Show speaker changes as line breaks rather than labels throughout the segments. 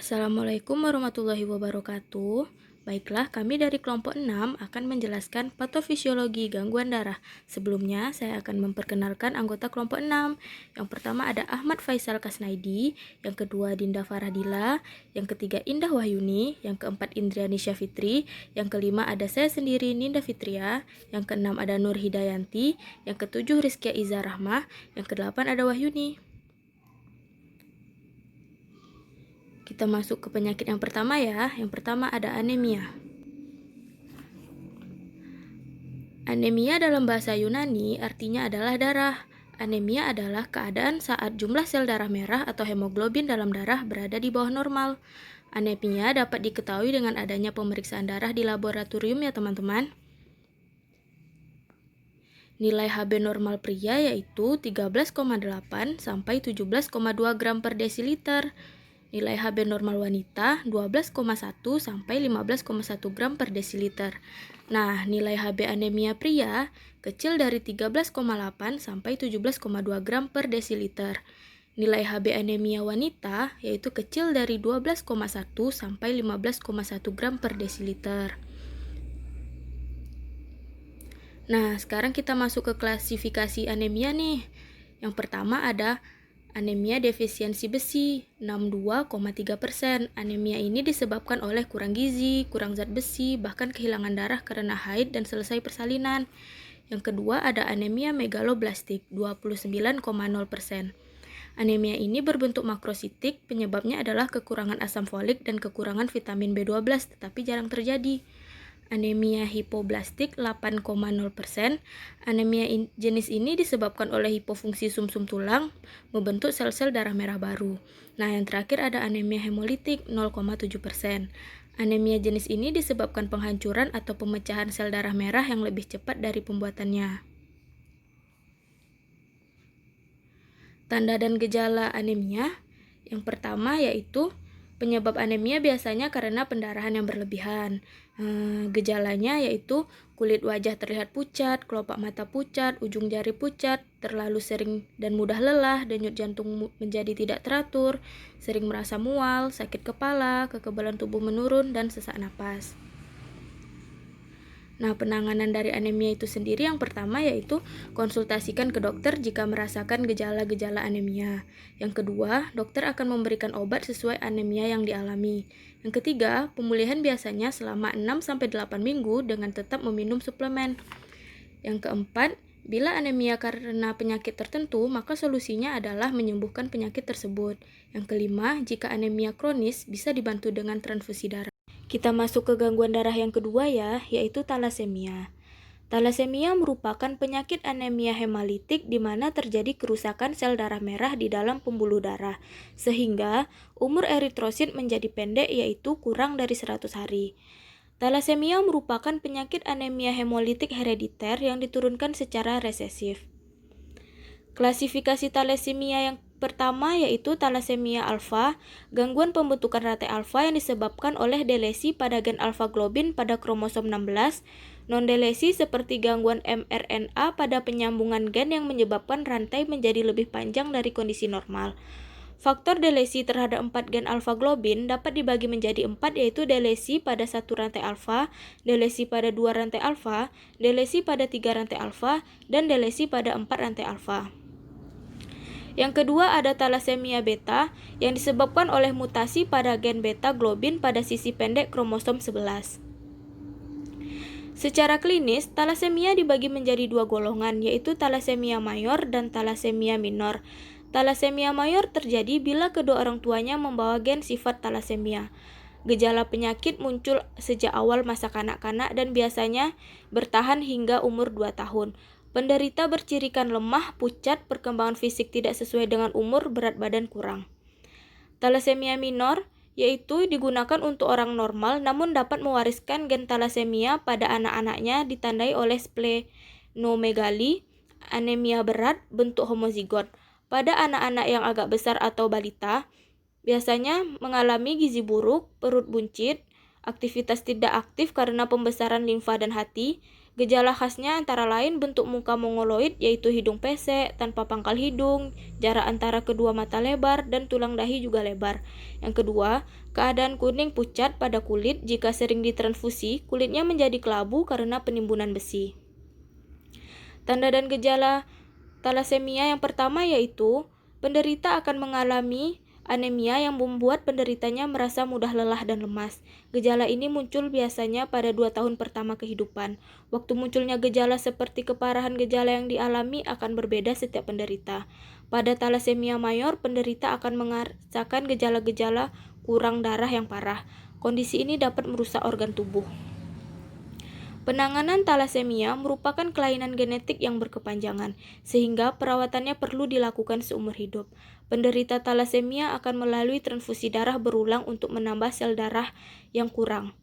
Assalamualaikum warahmatullahi wabarakatuh. Baiklah, kami dari kelompok 6 akan menjelaskan patofisiologi gangguan darah. Sebelumnya, saya akan memperkenalkan anggota kelompok 6. Yang pertama ada Ahmad Faisal Kasnaidi, yang kedua Dinda Faradila, yang ketiga Indah Wahyuni, yang keempat Indriani Syafitri, yang kelima ada saya sendiri Ninda Fitria, yang keenam ada Nur Hidayanti, yang ketujuh Rizkia Iza Rahmah, yang kedelapan ada Wahyuni. Kita masuk ke penyakit yang pertama ya. Yang pertama ada anemia. Anemia dalam bahasa Yunani artinya adalah darah. Anemia adalah keadaan saat jumlah sel darah merah atau hemoglobin dalam darah berada di bawah normal. Anemia dapat diketahui dengan adanya pemeriksaan darah di laboratorium ya teman-teman. Nilai Hb normal pria yaitu 13,8 sampai 17,2 gram per desiliter. Nilai Hb normal wanita 12,1 sampai 15,1 gram per desiliter. Nah, nilai Hb anemia pria kecil dari 13,8 sampai 17,2 gram per desiliter. Nilai Hb anemia wanita yaitu kecil dari 12,1 sampai 15,1 gram per desiliter. Nah, sekarang kita masuk ke klasifikasi anemia nih. Yang pertama ada anemia defisiensi besi, 62,3%. Anemia ini disebabkan oleh kurang gizi, kurang zat besi, bahkan kehilangan darah karena haid dan selesai persalinan. Yang kedua ada anemia megaloblastik, 29,0%. Anemia ini berbentuk makrositik, penyebabnya adalah kekurangan asam folik dan kekurangan vitamin B12, tetapi jarang terjadi. Anemia hipoblastik 8,0%. Anemia jenis ini disebabkan oleh hipofungsi sumsum tulang membentuk sel-sel darah merah baru. Nah, yang terakhir ada anemia hemolitik 0,7%. Anemia jenis ini disebabkan penghancuran atau pemecahan sel darah merah yang lebih cepat dari pembuatannya. Tanda dan gejala anemia. Yang pertama yaitu penyebab anemia biasanya karena pendarahan yang berlebihan. Gejalanya yaitu kulit wajah terlihat pucat, kelopak mata pucat, ujung jari pucat, terlalu sering dan mudah lelah, denyut jantung menjadi tidak teratur, sering merasa mual, sakit kepala, kekebalan tubuh menurun, dan sesak napas. Nah, penanganan dari anemia itu sendiri yang pertama yaitu konsultasikan ke dokter jika merasakan gejala-gejala anemia. Yang kedua, dokter akan memberikan obat sesuai anemia yang dialami. Yang ketiga, pemulihan biasanya selama 6-8 minggu dengan tetap meminum suplemen. Yang keempat, bila anemia karena penyakit tertentu, maka solusinya adalah menyembuhkan penyakit tersebut. Yang kelima, jika anemia kronis bisa dibantu dengan transfusi darah. Kita masuk ke gangguan darah yang kedua ya, yaitu talasemia. Talasemia merupakan penyakit anemia hemolitik di mana terjadi kerusakan sel darah merah di dalam pembuluh darah, sehingga umur eritrosit menjadi pendek yaitu kurang dari 100 hari. Talasemia merupakan penyakit anemia hemolitik herediter yang diturunkan secara resesif. Klasifikasi talasemia yang pertama yaitu talasemia alfa, gangguan pembentukan rantai alfa yang disebabkan oleh delesi pada gen alfa globin pada kromosom 16, non-delesi seperti gangguan mRNA pada penyambungan gen yang menyebabkan rantai menjadi lebih panjang dari kondisi normal. Faktor delesi terhadap 4 gen alfa globin dapat dibagi menjadi 4 yaitu delesi pada 1 rantai alfa, delesi pada 2 rantai alfa, delesi pada 3 rantai alfa, dan delesi pada 4 rantai alfa. Yang kedua ada talasemia beta yang disebabkan oleh mutasi pada gen beta globin pada sisi pendek kromosom 11. Secara klinis, talasemia dibagi menjadi dua golongan, yaitu talasemia mayor dan talasemia minor. Talasemia mayor terjadi bila kedua orang tuanya membawa gen sifat talasemia. Gejala penyakit muncul sejak awal masa kanak-kanak dan biasanya bertahan hingga umur 2 tahun. Penderita bercirikan lemah, pucat, perkembangan fisik tidak sesuai dengan umur, berat badan kurang. Talasemia minor yaitu digunakan untuk orang normal namun dapat mewariskan gen talasemia pada anak-anaknya ditandai oleh splenomegali, anemia berat, bentuk homozigot. Pada anak-anak yang agak besar atau balita, biasanya mengalami gizi buruk, perut buncit, aktivitas tidak aktif karena pembesaran limfa dan hati, Gejala khasnya antara lain bentuk muka mongoloid, yaitu hidung pesek, tanpa pangkal hidung, jarak antara kedua mata lebar, dan tulang dahi juga lebar. Yang kedua, keadaan kuning pucat pada kulit. Jika sering ditransfusi, kulitnya menjadi kelabu karena penimbunan besi. Tanda dan gejala talasemia yang pertama yaitu penderita akan mengalami anemia yang membuat penderitanya merasa mudah lelah dan lemas. Gejala ini muncul biasanya pada 2 tahun pertama kehidupan. Waktu munculnya gejala seperti keparahan gejala yang dialami akan berbeda setiap penderita. Pada talasemia mayor, penderita akan merasakan gejala-gejala kurang darah yang parah. Kondisi ini dapat merusak organ tubuh. Penanganan talasemia merupakan kelainan genetik yang berkepanjangan, sehingga perawatannya perlu dilakukan seumur hidup. Penderita talasemia akan melalui transfusi darah berulang untuk menambah sel darah yang kurang.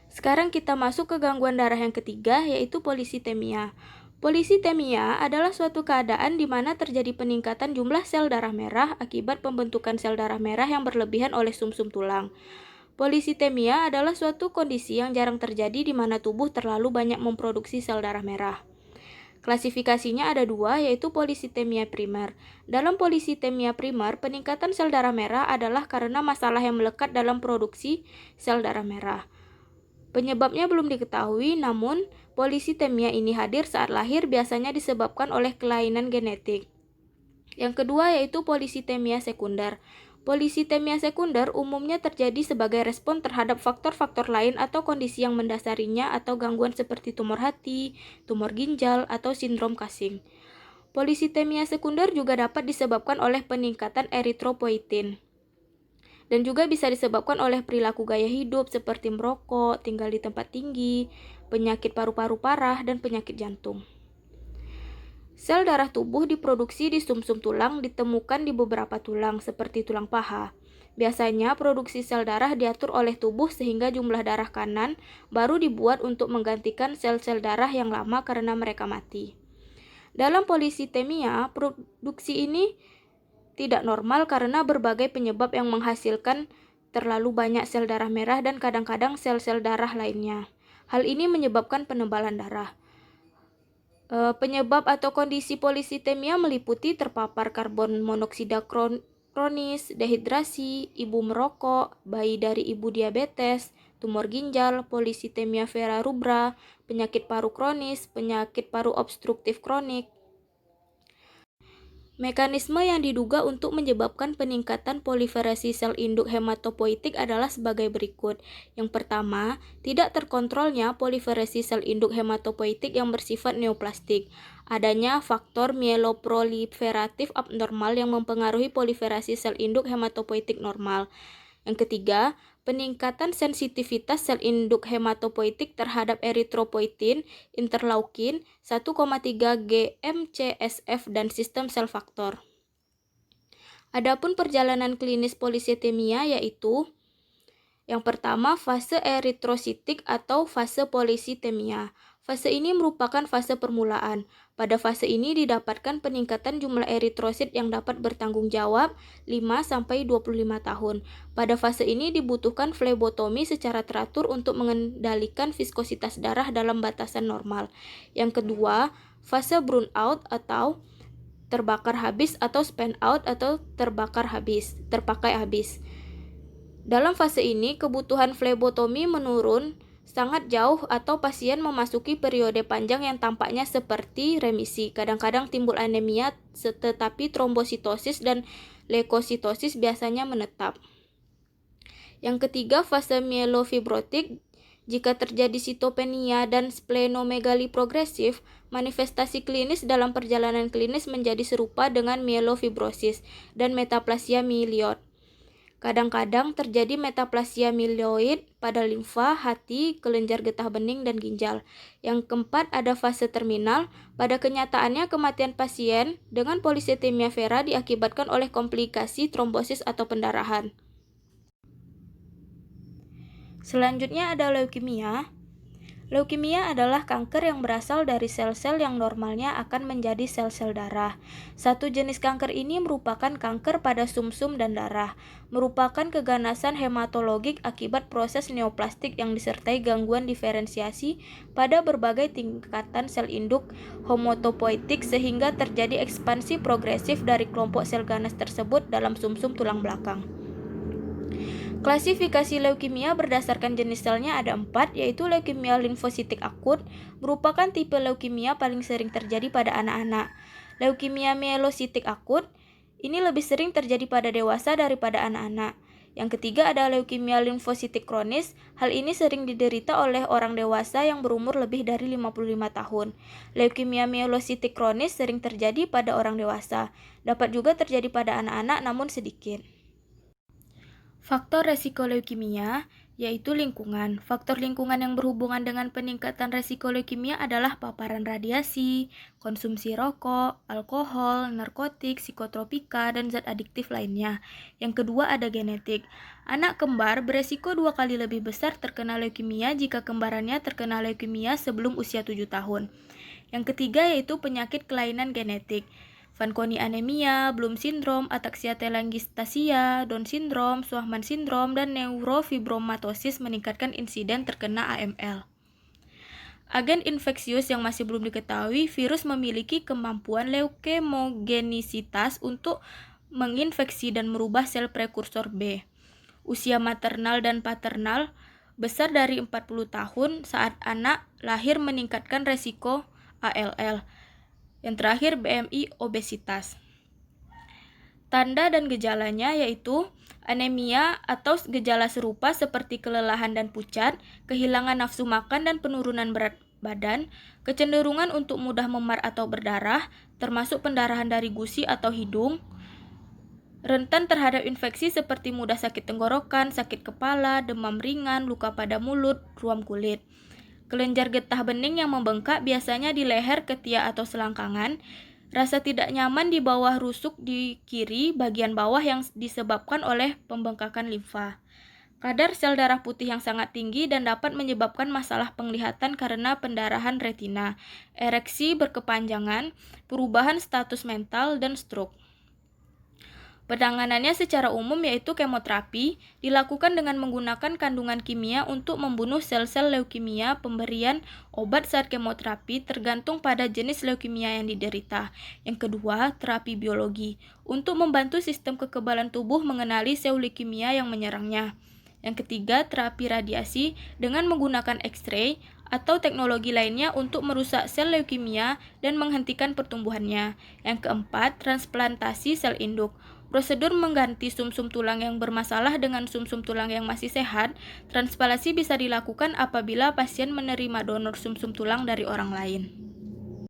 Sekarang kita masuk ke gangguan darah yang ketiga, yaitu polisitemia. Polisitemia adalah suatu keadaan di mana terjadi peningkatan jumlah sel darah merah akibat pembentukan sel darah merah yang berlebihan oleh sumsum tulang. Polisitemia adalah suatu kondisi yang jarang terjadi di mana tubuh terlalu banyak memproduksi sel darah merah. Klasifikasinya ada dua, yaitu polisitemia primer. Dalam polisitemia primer, peningkatan sel darah merah adalah karena masalah yang melekat dalam produksi sel darah merah. Penyebabnya belum diketahui, namun polisitemia ini hadir saat lahir, biasanya disebabkan oleh kelainan genetik. Yang kedua yaitu polisitemia sekunder. Polisitemia sekunder umumnya terjadi sebagai respon terhadap faktor-faktor lain atau kondisi yang mendasarinya atau gangguan seperti tumor hati, tumor ginjal, atau sindrom Cushing. Polisitemia sekunder juga dapat disebabkan oleh peningkatan eritropoietin dan juga bisa disebabkan oleh perilaku gaya hidup seperti merokok, tinggal di tempat tinggi, penyakit paru-paru parah, dan penyakit jantung. Sel darah tubuh diproduksi di sumsum tulang, ditemukan di beberapa tulang seperti tulang paha. Biasanya produksi sel darah diatur oleh tubuh sehingga jumlah darah kanan baru dibuat untuk menggantikan sel-sel darah yang lama karena mereka mati. Dalam polisitemia, produksi ini tidak normal karena berbagai penyebab yang menghasilkan terlalu banyak sel darah merah dan kadang-kadang sel-sel darah lainnya. Hal ini menyebabkan penebalan darah. Penyebab atau kondisi polisitemia meliputi terpapar karbon monoksida kronis, dehidrasi, ibu merokok, bayi dari ibu diabetes, tumor ginjal, polisitemia vera rubra, penyakit paru kronis, penyakit paru obstruktif kronik. Mekanisme yang diduga untuk menyebabkan peningkatan proliferasi sel induk hematopoietik adalah sebagai berikut. Yang pertama, tidak terkontrolnya proliferasi sel induk hematopoietik yang bersifat neoplastik. Adanya faktor mieloproliferatif abnormal yang mempengaruhi proliferasi sel induk hematopoietik normal. Yang ketiga, peningkatan sensitivitas sel induk hematopoietik terhadap eritropoietin, interleukin, 1,3 GM-CSF, dan sistem sel faktor. Adapun perjalanan klinis polisitemia yaitu yang pertama, fase eritrositik atau fase polisitemia. Fase ini merupakan fase permulaan. Pada fase ini didapatkan peningkatan jumlah eritrosit yang dapat bertanggung jawab 5-25 tahun. Pada fase ini dibutuhkan flebotomi secara teratur untuk mengendalikan viskositas darah dalam batasan normal. Yang kedua, fase burnout atau terbakar habis atau spent out atau terpakai habis. Dalam fase ini, kebutuhan flebotomi menurun sangat jauh atau pasien memasuki periode panjang yang tampaknya seperti remisi. Kadang-kadang timbul anemia, tetapi trombositosis dan leukositosis biasanya menetap. Yang ketiga, fase mielofibrotik. Jika terjadi sitopenia dan splenomegali progresif, manifestasi klinis dalam perjalanan klinis menjadi serupa dengan mielofibrosis dan metaplasia mieloid. Kadang-kadang terjadi metaplasia mieloid pada limfa, hati, kelenjar getah bening, dan ginjal. Yang keempat, ada fase terminal. Pada kenyataannya, kematian pasien dengan polisitemia vera diakibatkan oleh komplikasi trombosis atau pendarahan. Selanjutnya ada leukemia. Leukemia adalah kanker yang berasal dari sel-sel yang normalnya akan menjadi sel-sel darah. Satu jenis kanker ini merupakan kanker pada sumsum dan darah, merupakan keganasan hematologik akibat proses neoplastik yang disertai gangguan diferensiasi pada berbagai tingkatan sel induk hematopoietik sehingga terjadi ekspansi progresif dari kelompok sel ganas tersebut dalam sumsum tulang belakang. Klasifikasi leukemia berdasarkan jenis selnya ada 4, yaitu leukemia limfositik akut, merupakan tipe leukemia paling sering terjadi pada anak-anak. Leukemia mielositik akut, ini lebih sering terjadi pada dewasa daripada anak-anak. Yang ketiga ada leukemia limfositik kronis, hal ini sering diderita oleh orang dewasa yang berumur lebih dari 55 tahun. Leukemia mielositik kronis sering terjadi pada orang dewasa, dapat juga terjadi pada anak-anak namun sedikit. Faktor resiko leukemia yaitu lingkungan. Faktor lingkungan yang berhubungan dengan peningkatan resiko leukemia adalah paparan radiasi, konsumsi rokok, alkohol, narkotik, psikotropika, dan zat adiktif lainnya. Yang kedua ada genetik. Anak kembar beresiko 2 kali lebih besar terkena leukemia jika kembarannya terkena leukemia sebelum usia 7 tahun. Yang ketiga yaitu penyakit kelainan genetik. Fanconi anemia, Bloom syndrome, ataksia telangiectasia, Down syndrome, Schwachman syndrome, dan neurofibromatosis meningkatkan insiden terkena AML. Agen infeksius yang masih belum diketahui, virus memiliki kemampuan leukemogenisitas untuk menginfeksi dan merubah sel prekursor B. Usia maternal dan paternal besar dari 40 tahun saat anak lahir meningkatkan resiko ALL. Yang terakhir BMI obesitas. Tanda dan gejalanya yaitu anemia atau gejala serupa seperti kelelahan dan pucat, kehilangan nafsu makan dan penurunan berat badan, kecenderungan untuk mudah memar atau berdarah, termasuk pendarahan dari gusi atau hidung, rentan terhadap infeksi seperti mudah sakit tenggorokan, sakit kepala, demam ringan, luka pada mulut, ruam kulit. Kelenjar getah bening yang membengkak biasanya di leher, ketiak, atau selangkangan. Rasa tidak nyaman di bawah rusuk di kiri bagian bawah yang disebabkan oleh pembengkakan limfa. Kadar sel darah putih yang sangat tinggi dan dapat menyebabkan masalah penglihatan karena pendarahan retina, ereksi berkepanjangan, perubahan status mental, dan stroke. Penanganannya secara umum yaitu kemoterapi, dilakukan dengan menggunakan kandungan kimia untuk membunuh sel-sel leukemia. Pemberian obat saat kemoterapi tergantung pada jenis leukemia yang diderita. Yang kedua, terapi biologi, untuk membantu sistem kekebalan tubuh mengenali sel leukemia yang menyerangnya. Yang ketiga, terapi radiasi dengan menggunakan X-ray atau teknologi lainnya untuk merusak sel leukemia dan menghentikan pertumbuhannya. Yang keempat, transplantasi sel induk. Prosedur mengganti sumsum tulang yang bermasalah dengan sumsum tulang yang masih sehat. Transplantasi bisa dilakukan apabila pasien menerima donor sumsum tulang dari orang lain.